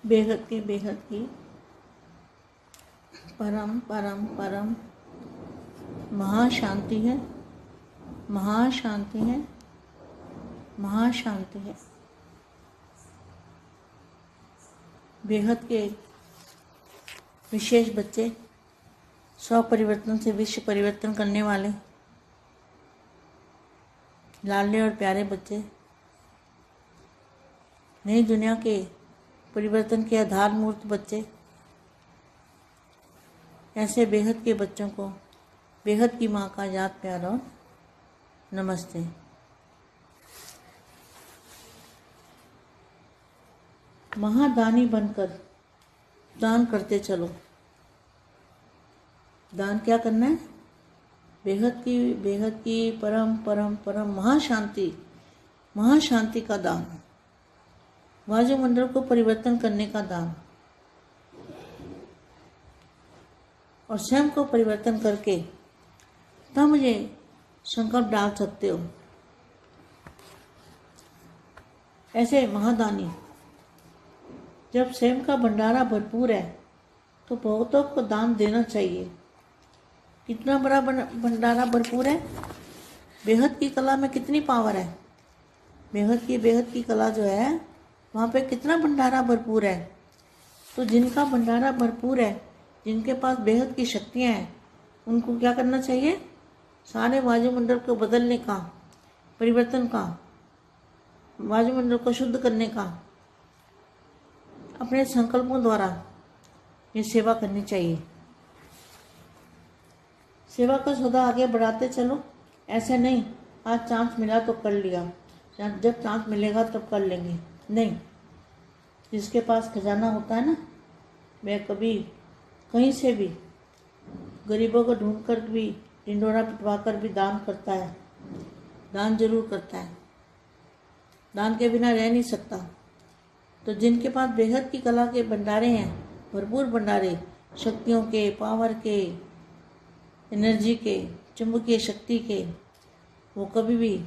बेहद की परम परम परम महाशांति है, महाशांति है, महाशांति है। बेहद के विशेष बच्चे, स्व परिवर्तन से विश्व परिवर्तन करने वाले लाडले और प्यारे बच्चे, नई दुनिया के परिवर्तन के आधार मूर्त बच्चे, ऐसे बेहद के बच्चों को बेहद की माँ का याद प्यार और नमस्ते। महादानी बनकर दान करते चलो। दान क्या करना है? बेहद की परम परम परम महाशांति, महाशांति का दान, वायुमंडल को परिवर्तन करने का दान, और स्वयं को परिवर्तन करके तब मुझे संकल्प डाल सकते हो। ऐसे महादानी, जब स्वयं का भंडारा भरपूर है तो बहुतों को दान देना चाहिए। कितना बड़ा भंडारा भरपूर है? बेहद की कला में कितनी पावर है? बेहद की कला जो है वहाँ पे कितना भंडारा भरपूर है। तो जिनका भंडारा भरपूर है, जिनके पास बेहद की शक्तियाँ हैं, उनको क्या करना चाहिए? सारे वायुमंडल को बदलने का, परिवर्तन का, वायुमंडल को शुद्ध करने का, अपने संकल्पों द्वारा ये सेवा करनी चाहिए। सेवा का सौदा आगे बढ़ाते चलो। ऐसे नहीं आज चांस मिला तो कर लिया, जब चांस मिलेगा तब कर लेंगे, नहीं। जिसके पास खजाना होता है ना, वह कभी कहीं से भी गरीबों को ढूंढ कर भी, ढिंडोरा पिटवा कर भी दान करता है, दान जरूर करता है। दान के बिना रह नहीं सकता। तो जिनके पास बेहद की कला के भंडारे हैं, भरपूर भंडारे, शक्तियों के, पावर के, एनर्जी के, चुंबकीय शक्ति के, वो कभी भी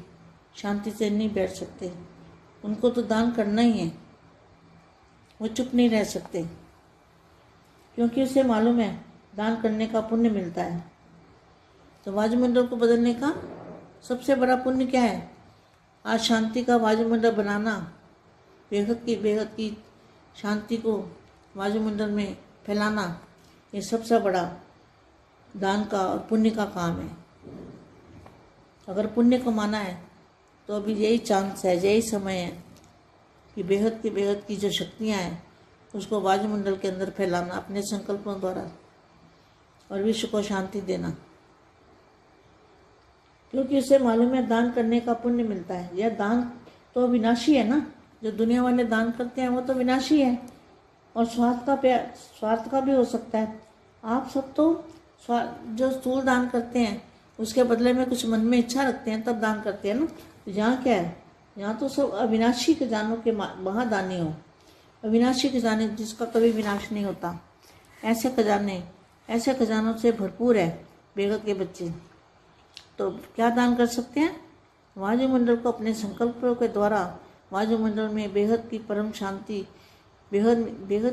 शांति से नहीं बैठ सकते। उनको तो दान करना ही है, वो चुप नहीं रह सकते, क्योंकि उसे मालूम है दान करने का पुण्य मिलता है। तो वायुमंडल को बदलने का सबसे बड़ा पुण्य क्या है? आज शांति का वायुमंडल बनाना, बेहद की शांति को वायुमंडल में फैलाना, ये सबसे बड़ा दान का और पुण्य का काम है। अगर पुण्य कमाना है तो अभी यही चांस है, यही समय है कि बेहद की जो शक्तियाँ हैं उसको वायुमंडल के अंदर फैलाना अपने संकल्पों द्वारा, और विश्व को शांति देना। क्योंकि उसे मालूम है दान करने का पुण्य मिलता है। यह दान तो विनाशी है ना, जो दुनिया वाले दान करते हैं वो तो विनाशी है, और स्वार्थ का भी हो सकता है। आप सब तो जो स्थूल दान करते हैं उसके बदले में कुछ मन में इच्छा रखते हैं तब दान करते हैं ना। तो यहाँ क्या है? यहाँ तो सब अविनाशी खजानों के महादानी हो, अविनाशी खजाने जिसका कभी विनाश नहीं होता। ऐसे खजानों से भरपूर है बेहद के बच्चे। तो क्या दान कर सकते हैं? वायुमंडल को अपने संकल्पों के द्वारा वायुमंडल में बेहद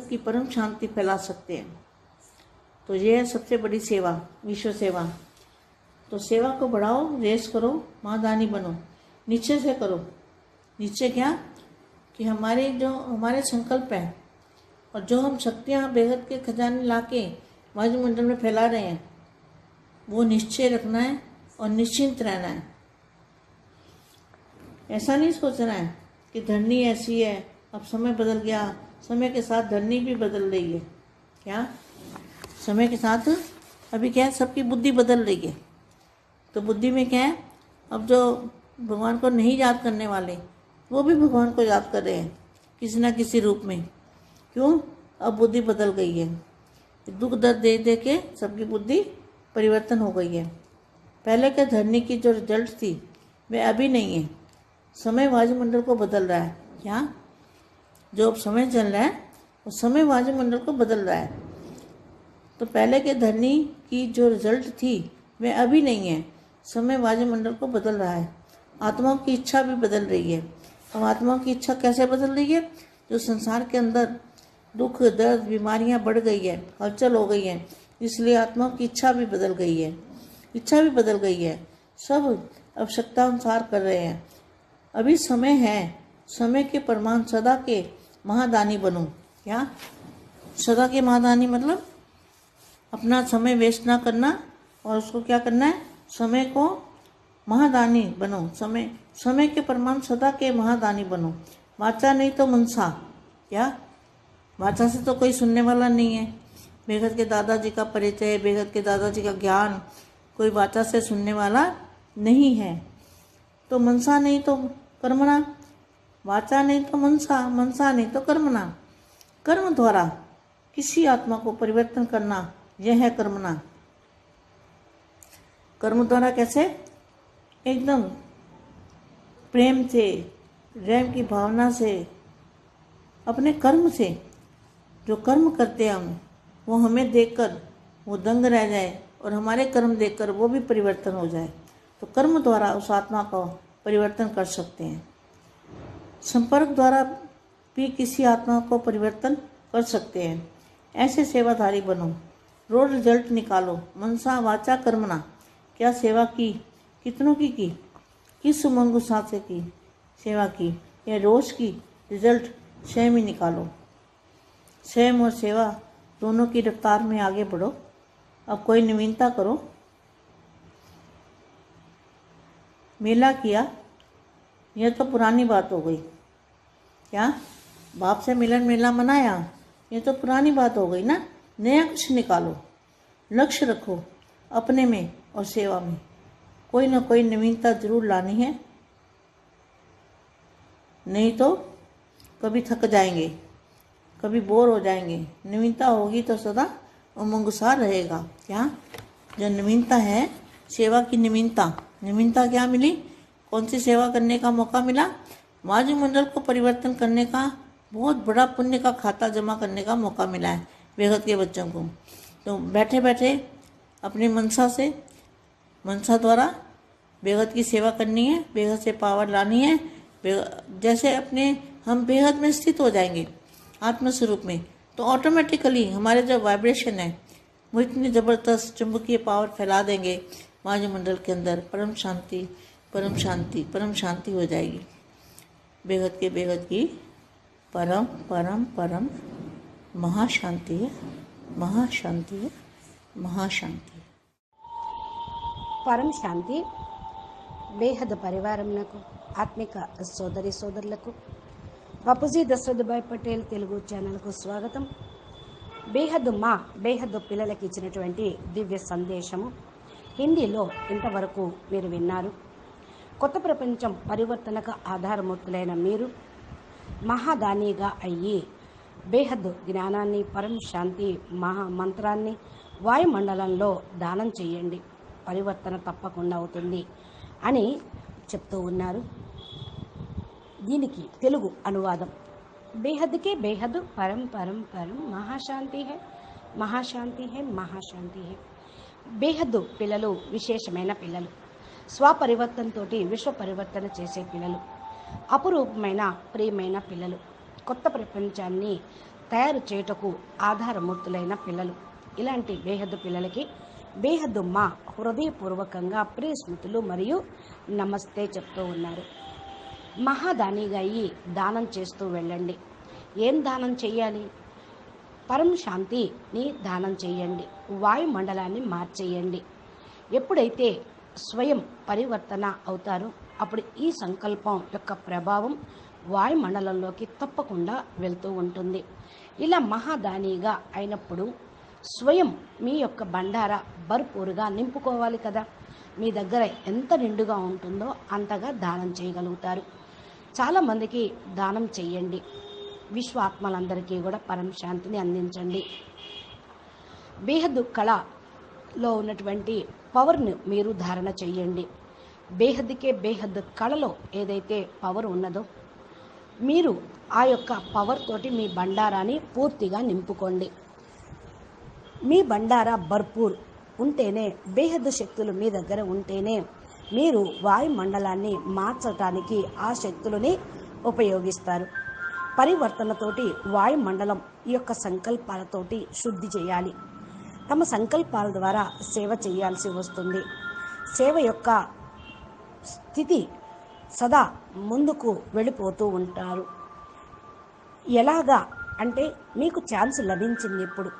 की परम शांति फैला सकते हैं। तो ये है सबसे बड़ी सेवा, विश्व सेवा। तो सेवा को बढ़ाओ, रेस करो, महादानी बनो। नीचे से करो। नीचे क्या? कि हमारे संकल्प हैं और जो हम शक्तियाँ बेहद के खजाने लाके वायुमंडल में फैला रहे हैं, वो निश्चय रखना है और निश्चिंत रहना है। ऐसा नहीं सोचना है कि धरनी ऐसी है, अब समय बदल गया। समय के साथ धरनी भी बदल रही है। क्या? समय के साथ अभी क्या है, सबकी बुद्धि बदल रही है। तो बुद्धि में क्या है, अब जो भगवान को नहीं याद करने वाले वो भी भगवान को याद कर रहे हैं किसी ना किसी रूप में। क्यों? अब बुद्धि बदल गई है। दुख दर्द दे दे के सबकी बुद्धि परिवर्तन हो गई है। पहले के धरनी की जो रिजल्ट थी वह अभी नहीं है। समय वायुमंडल को बदल रहा है। क्या? जो अब समय चल रहा है वो समय वायुमंडल को बदल रहा है। तो पहले के धरनी की जो रिजल्ट थी वह अभी नहीं है, समय वायुमंडल को बदल रहा है। आत्माओं की इच्छा भी बदल रही है। अब आत्माओं की इच्छा कैसे बदल रही है? जो संसार के अंदर दुख दर्द बीमारियां बढ़ गई है, हलचल हो गई है, इसलिए आत्मा की इच्छा भी बदल गई है, सब आवश्यकता अनुसार कर रहे हैं। अभी समय है, समय के प्रमाण सदा के महादानी बनो। क्या सदा के महादानी मतलब अपना समय वेस्ट ना करना और उसको क्या करना है, समय को महादानी बनो। समय के प्रमाण सदा के महादानी बनो। वाचा नहीं तो मनसा। क्या वाचा से तो कोई सुनने वाला नहीं है। बेहद के दादाजी का परिचय, बेहद के दादाजी का ज्ञान कोई वाचा से सुनने वाला नहीं है। तो मनसा नहीं तो कर्मणा, वाचा नहीं तो मनसा, मनसा नहीं तो कर्मणा। कर्म द्वारा किसी आत्मा को परिवर्तन करना, यह है कर्मणा। कर्म द्वारा कैसे? एकदम प्रेम से, प्रेम की भावना से, अपने कर्म से, जो कर्म करते हैं हम, वो हमें देखकर वो दंग रह जाए और हमारे कर्म देखकर वो भी परिवर्तन हो जाए। तो कर्म द्वारा उस आत्मा का परिवर्तन कर सकते हैं। संपर्क द्वारा भी किसी आत्मा को परिवर्तन कर सकते हैं। ऐसे सेवाधारी बनो, रोज रिजल्ट निकालो। मनसा वाचा कर्मणा। क्या सेवा की, कितनों की, किस उमंग उत्साह से की सेवा की, या रोज की, रिजल्ट स्वयं ही निकालो। स्वयं और सेवा दोनों की रफ्तार में आगे बढ़ो। अब कोई नवीनता करो। मेला किया, यह तो पुरानी बात हो गई। क्या बाप से मिलन मेला मनाया, ये तो पुरानी बात हो गई ना। नया कुछ निकालो। लक्ष्य रखो अपने में और सेवा में। कोई ना कोई नवीनता जरूर लानी है, नहीं तो कभी थक जाएंगे, कभी बोर हो जाएंगे। नवीनता होगी तो सदा उमंगसार रहेगा। क्या जो नवीनता है, सेवा की नवीनता क्या मिली? कौन सी सेवा करने का मौका मिला? वायुमंडल को परिवर्तन करने का बहुत बड़ा पुण्य का खाता जमा करने का मौका मिला है बेहद के बच्चों को। तो बैठे बैठे अपनी मनसा द्वारा बेहद की सेवा करनी है, बेहद से पावर लानी है। जैसे अपने हम बेहद में स्थित हो जाएंगे आत्मस्वरूप में, तो ऑटोमेटिकली हमारे जो वाइब्रेशन है वो इतनी ज़बरदस्त चुंबकीय पावर फैला देंगे वायुमंडल के अंदर। परम शांति परम शांति परम शांति हो जाएगी। बेहद की परम परम परम महाशांति है, महाशांति है, महाशांति है। పరం శాంతి బేహద్ పరివారంకు ఆత్మిక సోదరి సోదరులకు బాపూజీ దశరథభాయ్ పటేల్ తెలుగు ఛానల్కు స్వాగతం. బేహద్ పిల్లలకి ఇచ్చినటువంటి దివ్య సందేశము హిందీలో ఇంతవరకు మీరు విన్నారు. కొత్త ప్రపంచం పరివర్తనకు ఆధారమూర్తులైన మీరు మహాదానిగా అయ్యి బేహద్ జ్ఞానాన్ని, పరం శాంతి మహామంత్రాన్ని వాయుమండలంలో దానం చేయండి. పరివర్తన తప్పకుండా అవుతుంది అని చెప్తూ ఉన్నారు. దీనికి తెలుగు అనువాదం: బేహద్కే బేహద్, పరం పరం పరం, మహాశాంతి హై, మహాశాంతి హై, మహాశాంతి హై. బేహద్ పిల్లలు విశేషమైన పిల్లలు, స్వపరివర్తనతో విశ్వ పరివర్తన చేసే పిల్లలు, అపురూపమైన ప్రియమైన పిల్లలు, కొత్త ప్రపంచాన్ని తయారు చేయుటకు ఆధారమూర్తులైన పిల్లలు. ఇలాంటి బేహద్ పిల్లలకి బేహద్ మా హృదయపూర్వకంగా ప్రియ స్మృతులు మరియు నమస్తే చెప్తూ ఉన్నారు. మహాదానిగా అయ్యి దానం చేస్తూ వెళ్ళండి. ఏం దానం చేయాలి? పరం శాంతిని దానం చేయండి. వాయుమండలాన్ని మార్చేయండి. ఎప్పుడైతే స్వయం పరివర్తన అవుతారో అప్పుడు ఈ సంకల్పం యొక్క ప్రభావం వాయుమండలంలోకి తప్పకుండా వెళ్తూ ఉంటుంది. ఇలా మహాదానిగా అయినప్పుడు స్వయం మీ యొక్క బండారా భర్పూరుగా నింపుకోవాలి కదా. మీ దగ్గర ఎంత నిండుగా ఉంటుందో అంతగా దానం చేయగలుగుతారు. చాలామందికి దానం చేయండి. విశ్వాత్మలందరికీ కూడా పరం శాంతిని అందించండి. బేహద్ కళలో ఉన్నటువంటి పవర్ను మీరు ధారణ చేయండి. బేహద్కే బేహద్ కళలో ఏదైతే పవర్ ఉన్నదో మీరు ఆ యొక్క పవర్ తోటి మీ బండారాన్ని పూర్తిగా నింపుకోండి. మీ బండారా భర్పూర్ ఉంటేనే, బేహద్ శక్తులు మీ దగ్గర ఉంటేనే మీరు వాయుమండలాన్ని మార్చడానికి ఆ శక్తులని ఉపయోగిస్తారు. పరివర్తనతోటి వాయుమండలం ఈ యొక్క సంకల్పాలతోటి శుద్ధి చేయాలి. తమ సంకల్పాల ద్వారా సేవ చేయాల్సి వస్తుంది. సేవ యొక్క స్థితి సదా ముందుకు వెళ్ళిపోతూ ఉంటారు. ఎలాగా అంటే మీకు ఛాన్స్ లభించింది. ఇప్పుడు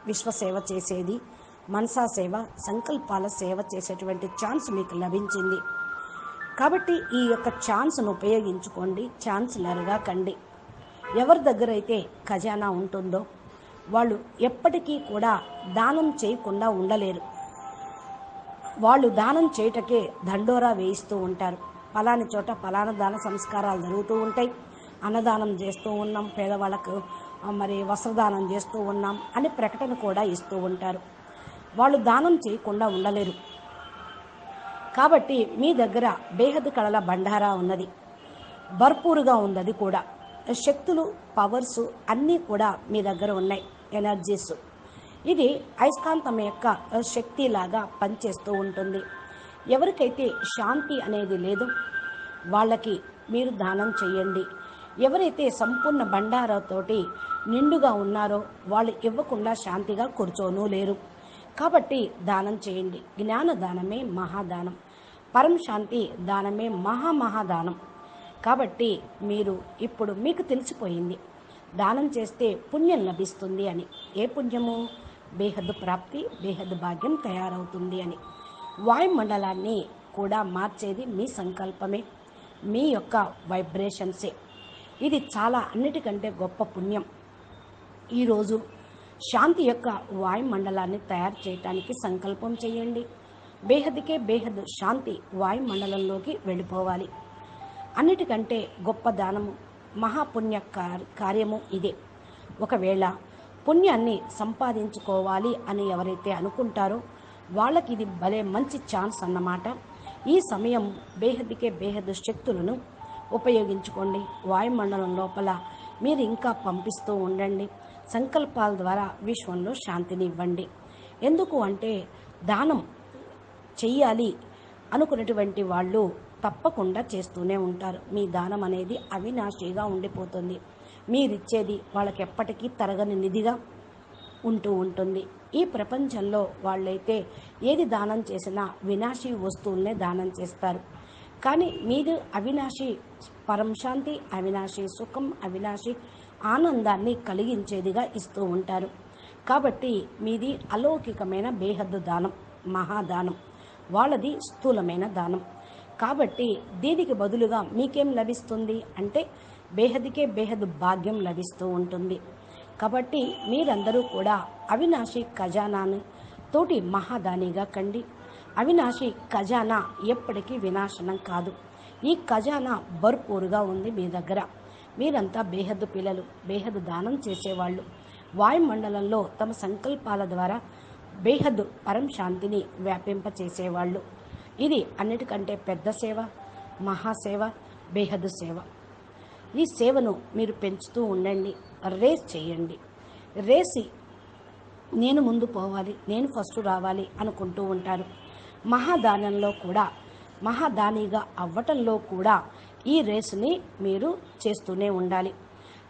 విశ్వసేవ చేసేది, మనసా సేవ, సంకల్పాల సేవ చేసేటువంటి ఛాన్స్ మీకు లభించింది. కాబట్టి ఈ యొక్క ఛాన్స్ను ఉపయోగించుకోండి. ఛాన్స్లర్గా కండి. ఎవరి దగ్గర అయితే ఖజానా ఉంటుందో వాళ్ళు ఎప్పటికీ కూడా దానం చేయకుండా ఉండలేరు. వాళ్ళు దానం చేయటకే దండోరా వేయిస్తూ ఉంటారు. ఫలాని చోట ఫలానా దాన సంస్కారాలు జరుగుతూ ఉంటాయి, అన్నదానం చేస్తూ ఉన్నాం, పేదవాళ్ళకు మరి వస్త్రదానం చేస్తూ ఉన్నాం అని ప్రకటన కూడా ఇస్తూ ఉంటారు. వాళ్ళు దానం చేయకుండా ఉండలేరు. కాబట్టి మీ దగ్గర బేహద్ కళల బండారా ఉన్నది, భర్పూరుగా ఉంది. అది కూడా శక్తులు, పవర్స్ అన్నీ కూడా మీ దగ్గర ఉన్నాయి, ఎనర్జీస్. ఇది అయస్కాంతం యొక్క శక్తిలాగా పనిచేస్తూ ఉంటుంది. ఎవరికైతే శాంతి అనేది లేదు వాళ్ళకి మీరు దానం చేయండి. ఎవరైతే సంపూర్ణ బండారాతోటి నిండుగా ఉన్నారో వాళ్ళు ఇవ్వకుండా శాంతిగా కూర్చోనూ లేరు. కాబట్టి దానం చేయండి. జ్ఞాన దానమే మహాదానం, పరం శాంతి దానమే మహాదానం. కాబట్టి మీరు ఇప్పుడు మీకు తెలిసిపోయింది దానం చేస్తే పుణ్యం లభిస్తుంది అని. ఏ పుణ్యము? బేహద్దు ప్రాప్తి, బేహద్దు భాగ్యం తయారవుతుంది అని. వాయుమండలాన్ని కూడా మార్చేది మీ సంకల్పమే, మీ యొక్క వైబ్రేషన్సే. ఇది చాలా అన్నిటికంటే గొప్ప పుణ్యం. ఈరోజు శాంతి యొక్క వాయుమండలాన్ని తయారు చేయటానికి సంకల్పం చేయండి. బేహద్కే బేహద్ శాంతి వాయుమండలంలోకి వెళ్ళిపోవాలి. అన్నిటికంటే గొప్ప దానము, మహాపుణ్య కార్యము ఇదే. ఒకవేళ పుణ్యాన్ని సంపాదించుకోవాలి అని ఎవరైతే అనుకుంటారో వాళ్ళకి ఇది భలే మంచి ఛాన్స్ అన్నమాట. ఈ సమయం బేహద్కే బేహద్ శక్తులను ఉపయోగించుకోండి. వాయుమండలం లోపల మీరు ఇంకా పంపిస్తూ ఉండండి. సంకల్పాల ద్వారా విశ్వంలో శాంతిని ఇవ్వండి. ఎందుకు అంటే దానం చెయ్యాలి అనుకున్నటువంటి వాళ్ళు తప్పకుండా చేస్తూనే ఉంటారు. మీ దానం అనేది అవినాశిగా ఉండిపోతుంది. మీరిచ్చేది వాళ్ళకి ఎప్పటికీ తరగని నిధిగా ఉంటూ ఉంటుంది. ఈ ప్రపంచంలో వాళ్ళైతే ఏది దానం చేసినా వినాశీ వస్తువులనే దానం చేస్తారు. కానీ మీరు అవినాశి పరం శాంతి, అవినాశి సుఖం, అవినాశి ఆనందాన్ని కలిగించేదిగా ఇస్తూ ఉంటారు. కాబట్టి మీది అలౌకికమైన బేహద్దు దానం, మహాదానం. వాళ్ళది స్థూలమైన దానం. కాబట్టి దీనికి బదులుగా మీకేం లభిస్తుంది అంటే బేహద్కే బేహద్ భాగ్యం లభిస్తూ ఉంటుంది. కాబట్టి మీరందరూ కూడా అవినాశి ఖజానాను తోటి మహాదానిగా కండి. అవినాశి ఖజానా ఎప్పటికీ వినాశనం కాదు. ఈ ఖజానా భర్పూరుగా ఉంది మీ దగ్గర. మీరంతా బేహద్దు పిల్లలు, బేహద్దు దానం చేసేవాళ్ళు. వాయుమండలంలో తమ సంకల్పాల ద్వారా బేహద్దు పరం శాంతిని వ్యాపింపచేసేవాళ్ళు. ఇది అన్నిటికంటే పెద్ద సేవ, మహాసేవ, బేహద్దు సేవ. ఈ సేవను మీరు పెంచుతూ ఉండండి. రేస్ చేయండి. రేసి నేను ముందు పోవాలి, నేను ఫస్ట్ రావాలి అనుకుంటూ ఉంటారు. మహాదానంలో కూడా, మహాదానిగా అవ్వటంలో కూడా ఈ రేసుని మీరు చేస్తూనే ఉండాలి.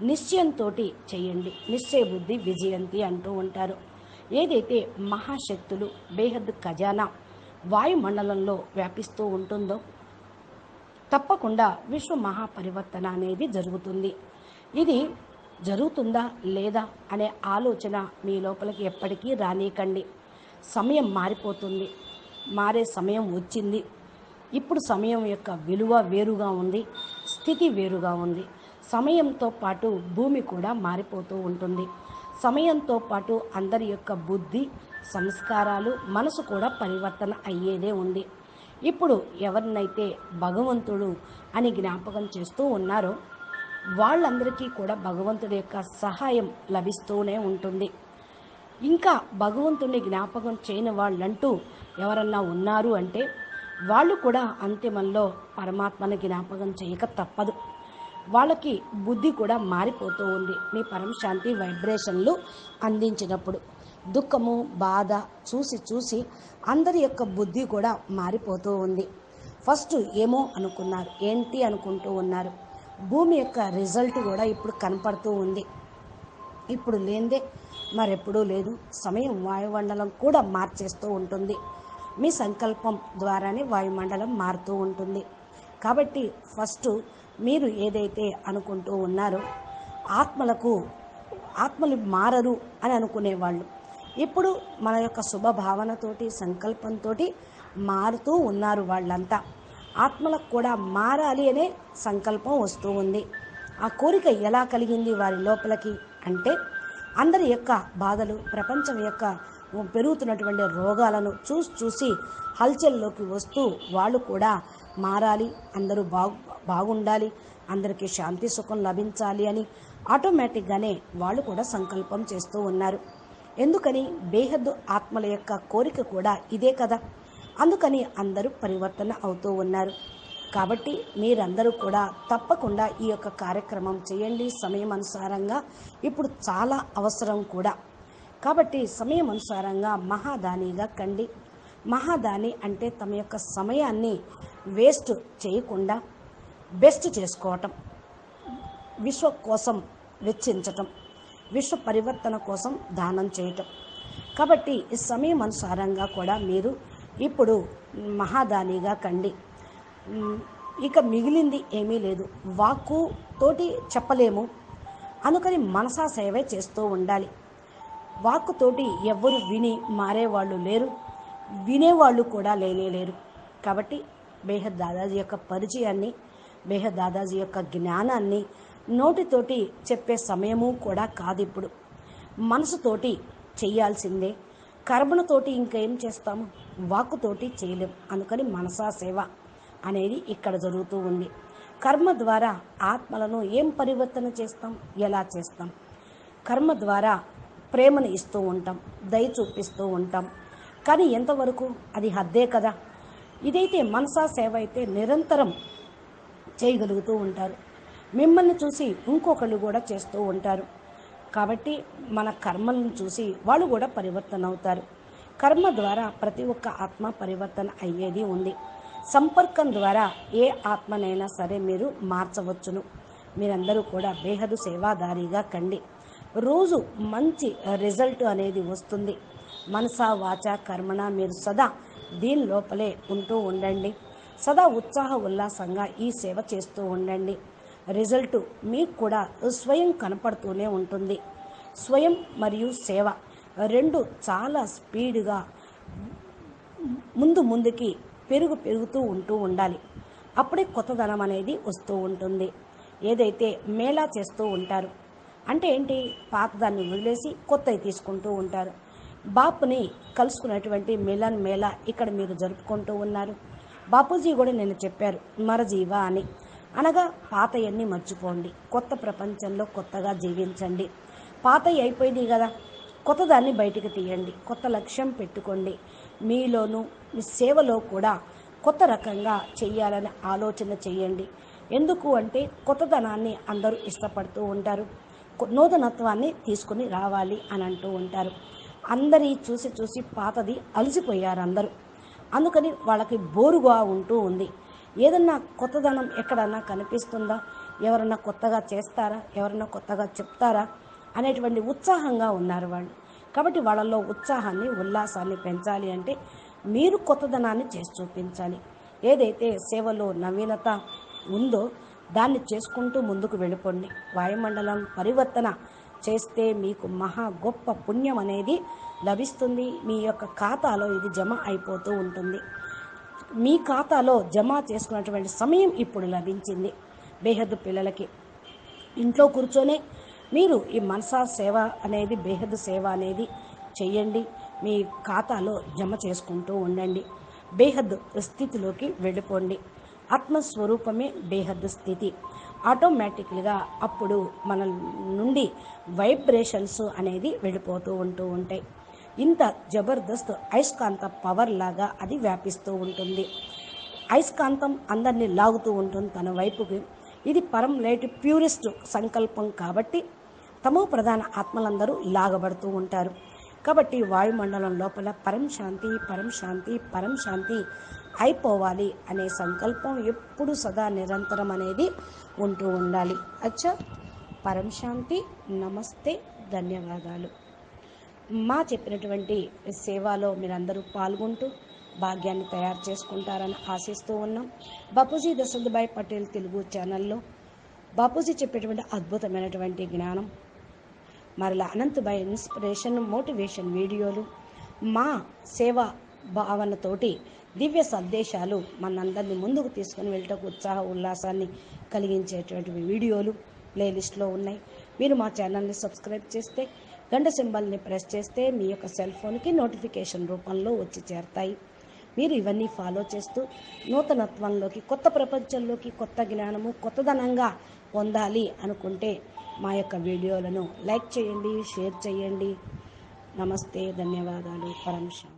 నిశ్చయంతో చేయండి. నిశ్చయ బుద్ధి విజయంతి అంటూ ఉంటారు. ఏదైతే మహాశక్తులు బేహద్ ఖజానా వాయుమండలంలో వ్యాపిస్తూ ఉంటుందో తప్పకుండా విశ్వ మహాపరివర్తన అనేది జరుగుతుంది. ఇది జరుగుతుందా లేదా అనే ఆలోచన మీ లోపలికి ఎప్పటికీ రానీకండి. సమయం మారిపోతుంది, మారే సమయం వచ్చింది. ఇప్పుడు సమయం యొక్క విలువ వేరుగా ఉంది, స్థితి వేరుగా ఉంది. సమయంతో పాటు భూమి కూడా మారిపోతూ ఉంటుంది. సమయంతో పాటు అందరి యొక్క బుద్ధి, సంస్కారాలు, మనసు కూడా పరివర్తన అయ్యేదే ఉంది. ఇప్పుడు ఎవరినైతే భగవంతుడు అని జ్ఞాపకం చేస్తూ ఉన్నారో వాళ్ళందరికీ కూడా భగవంతుడి యొక్క సహాయం లభిస్తూనే ఉంటుంది. ఇంకా భగవంతుడిని జ్ఞాపకం చేయని వాళ్ళంటూ ఎవరన్నా ఉన్నారు అంటే వాళ్ళు కూడా అంతిమంలో పరమాత్మని జ్ఞాపకం చేయక తప్పదు. వాళ్ళకి బుద్ధి కూడా మారిపోతూ ఉంది. మీ పరమశాంతి వైబ్రేషన్లు అందించినప్పుడు దుఃఖము, బాధ చూసి చూసి అందరి యొక్క బుద్ధి కూడా మారిపోతూ ఉంది. ఫస్ట్ ఏమో అనుకున్నారు, ఏంటి అనుకుంటూ ఉన్నారు. భూమి యొక్క రిజల్ట్ కూడా ఇప్పుడు కనపడుతూ ఉంది. ఇప్పుడు లేనిదే మరెప్పుడూ లేదు. సమయం వాయుమండలం కూడా మార్చేస్తూ ఉంటుంది. మీ సంకల్పం ద్వారానే వాయుమండలం మారుతూ ఉంటుంది. కాబట్టి ఫస్ట్ మీరు ఏదైతే అనుకుంటూ ఉన్నారో ఆత్మలు మారరు అని అనుకునేవాళ్ళు ఇప్పుడు మన యొక్క శుభభావనతోటి సంకల్పంతో మారుతూ ఉన్నారు. వాళ్ళంతా ఆత్మలకు కూడా మారాలి అనే సంకల్పం వస్తూ ఉంది. ఆ కోరిక ఎలా కలిగింది వారి లోపలికి అంటే, అందరి యొక్క బాధలు, ప్రపంచం యొక్క పెరుగుతున్నటువంటి రోగాలను చూసి హల్చల్లోకి వస్తూ వాళ్ళు కూడా మారాలి, అందరూ బాగుండాలి, అందరికీ శాంతి సుఖం లభించాలి అని ఆటోమేటిక్గానే వాళ్ళు కూడా సంకల్పం చేస్తూ ఉన్నారు. ఎందుకని? బేహద్దు ఆత్మల యొక్క కోరిక కూడా ఇదే కదా. అందుకని అందరూ పరివర్తన అవుతూ ఉన్నారు. కాబట్టి మీరందరూ కూడా తప్పకుండా ఈ యొక్క కార్యక్రమం చేయండి సమయం అనుసారంగా. ఇప్పుడు చాలా అవసరం కూడా. కాబట్టి సమయం అనుసారంగా మహాదానిగా కండి. మహాదాని అంటే తమ యొక్క సమయాన్ని వేస్ట్ చేయకుండా బెస్ట్ చేసుకోవటం, విశ్వ కోసం వెచ్చించటం, విశ్వ పరివర్తన కోసం దానం చేయటం. కాబట్టి ఈ సమయం అనుసారంగా కూడా మీరు ఇప్పుడు మహాదానిగా కండి. ఇక మిగిలింది ఏమీ లేదు. వాక్కు తోటి చెప్పలేము, అందుకని మనసా సేవే చేస్తూ ఉండాలి. వాక్కుతోటి ఎవ్వరు విని మారేవాళ్ళు లేరు, వినేవాళ్ళు కూడా లేరు. కాబట్టి బేహద్ దాదాజీ యొక్క పరిచయాన్ని, బేహద్ దాదాజీ యొక్క జ్ఞానాన్ని నోటితోటి చెప్పే సమయము కూడా కాదు. ఇప్పుడు మనసుతోటి చెయ్యాల్సిందే. కర్మతోటి ఇంకేం చేస్తాము? వాక్కుతోటి చేయలేం. అందుకని మనసా సేవ అనేది ఇక్కడ జరుగుతూ ఉంది. కర్మ ద్వారా ఆత్మలను ఏం పరివర్తన చేస్తాం? ఎలా చేస్తాం? కర్మ ద్వారా ప్రేమను ఇస్తూ ఉంటాం, దయ చూపిస్తూ ఉంటాం. కానీ ఎంతవరకు? అది హద్దే కదా. ఇదైతే మనసా సేవ అయితే నిరంతరం చేయగలుగుతూ ఉంటారు. మిమ్మల్ని చూసి ఇంకొకళ్ళు కూడా చేస్తూ ఉంటారు. కాబట్టి మన కర్మలను చూసి వాళ్ళు కూడా పరివర్తన అవుతారు. కర్మ ద్వారా ప్రతి ఒక్క ఆత్మ పరివర్తన అయ్యేది ఉంది. సంపర్కం ద్వారా ఏ ఆత్మనైనా సరే మీరు మార్చవచ్చును. మీరందరూ కూడా బేహదు సేవాదారిగా కండి. రోజు మంచి రిజల్ట్ అనేది వస్తుంది. మనసా వాచ కర్మణ మీరు సదా దీని లోపలే ఉంటూ ఉండండి. సదా ఉత్సాహ ఉల్లాసంగా ఈ సేవ చేస్తూ ఉండండి. రిజల్ట్ మీకు కూడా స్వయం కనపడుతూనే ఉంటుంది. స్వయం మరియు సేవ రెండు చాలా స్పీడ్గా ముందుకి పెరుగుతూ ఉండాలి. అప్పుడే కొత్తదనం అనేది వస్తూ ఉంటుంది. ఏదైతే మేళా చేస్తూ ఉంటారు అంటే ఏంటి? పాతదాన్ని వదిలేసి కొత్తవి తీసుకుంటూ ఉంటారు. బాపుని కలుసుకున్నటువంటి మిలన్ మేళా ఇక్కడ మీరు జరుపుకుంటూ ఉన్నారు. బాపూజీ కూడా నేను చెప్పారు మరజీవ అని, అనగా పాతయన్నీ మర్చిపోండి, కొత్త ప్రపంచంలో కొత్తగా జీవించండి. పాతయి అయిపోయింది కదా, కొత్తదాన్ని బయటికి తీయండి, కొత్త లక్ష్యం పెట్టుకోండి. మీలోనూ మీ సేవలో కూడా కొత్త రకంగా చెయ్యాలని ఆలోచన చేయండి. ఎందుకు అంటే కొత్తదనాన్ని అందరూ ఇష్టపడుతూ ఉంటారు, నూతనత్వాన్ని తీసుకుని రావాలి అని అంటూ ఉంటారు. అందరి చూసి పాతది అలసిపోయారు అందరూ. అందుకని వాళ్ళకి బోరుగా ఉంటూ ఉంది. ఏదన్నా కొత్తదనం ఎక్కడన్నా కనిపిస్తుందా? ఎవరన్నా కొత్తగా చేస్తారా? ఎవరన్నా కొత్తగా చెప్తారా అనేటువంటి ఉత్సాహంగా ఉన్నారు వాళ్ళు. కాబట్టి వాళ్ళల్లో ఉత్సాహాన్ని ఉల్లాసాన్ని పెంచాలి అంటే మీరు కొత్తదనాన్ని చేసి చూపించాలి. ఏదైతే సేవలో నవీనత ఉందో దాన్ని చేసుకుంటూ ముందుకు వెళ్ళిపోండి. వాయుమండలం పరివర్తన చేస్తే మీకు మహా గొప్ప పుణ్యం అనేది లభిస్తుంది. మీ యొక్క ఖాతాలో ఇది జమ అయిపోతూ ఉంటుంది. మీ ఖాతాలో జమ చేసుకున్నటువంటి సమయం ఇప్పుడు లభించింది. బేహద్దు పిల్లలకి ఇంట్లో కూర్చొనే మీరు ఈ మనసా సేవ అనేది, బేహద్దు సేవ అనేది చెయ్యండి. మీ ఖాతాలో జమ చేసుకుంటూ ఉండండి. బేహద్దు స్థితిలోకి వెళ్ళిపోండి. ఆత్మస్వరూపమే బేహద్దు స్థితి. ఆటోమేటిక్గా అప్పుడు మన నుండి వైబ్రేషన్స్ అనేది వెళ్ళిపోతూ ఉంటాయి. ఇంత జబర్దస్త్ అయస్కాంత పవర్ లాగా అది వ్యాపిస్తూ ఉంటుంది. అయస్కాంతం అందరినీ లాగుతూ ఉంటుంది తన వైపుకి. ఇది పరం లైట్ ప్యూరెస్ట్ సంకల్పం కాబట్టి తమో ప్రధాన ఆత్మలందరూ లాగబడుతూ ఉంటారు. కాబట్టి వాయుమండలం లోపల పరం శాంతి పరం శాంతి పరం శాంతి అయిపోవాలి అనే సంకల్పం ఎప్పుడు సదా నిరంతరం అనేది ఉంటూ ఉండాలి. అచ్చా, పరం శాంతి. నమస్తే, ధన్యవాదాలు. మా చెప్పినటువంటి సేవలో మీరందరూ పాల్గొంటూ భాగ్యాన్ని తయారు చేసుకుంటారని ఆశిస్తూ ఉన్నాం. బాపూజీ దశరథభాయ్ పటేల్ తెలుగు ఛానల్లో బాపూజీ చెప్పేటువంటి అద్భుతమైనటువంటి జ్ఞానం, మరలా అనంతభాయ్ ఇన్స్పిరేషన్ మోటివేషన్ వీడియోలు, మా సేవా భావనతోటి దివ్య సందేశాలు మనందరినీ ముందుకు తీసుకుని వెళ్ళటకు ఉత్సాహ ఉల్లాసాన్ని కలిగించేటువంటి వీడియోలు ప్లేలిస్ట్లో ఉన్నాయి. మీరు మా ఛానల్ని సబ్స్క్రైబ్ చేస్తే, గంట సింబల్ని ప్రెస్ చేస్తే మీ యొక్క సెల్ ఫోన్కి నోటిఫికేషన్ రూపంలో వచ్చి చేరతాయి. మీరు ఇవన్నీ ఫాలో చేస్తూ నూతనత్వంలోకి, కొత్త ప్రపంచంలోకి, కొత్త జ్ఞానము, కొత్తదనంగా పొందాలి అనుకుంటే మా యొక్క వీడియోలను లైక్ చేయండి, షేర్ చేయండి. నమస్తే, ధన్యవాదాలు. పరం శాంతి.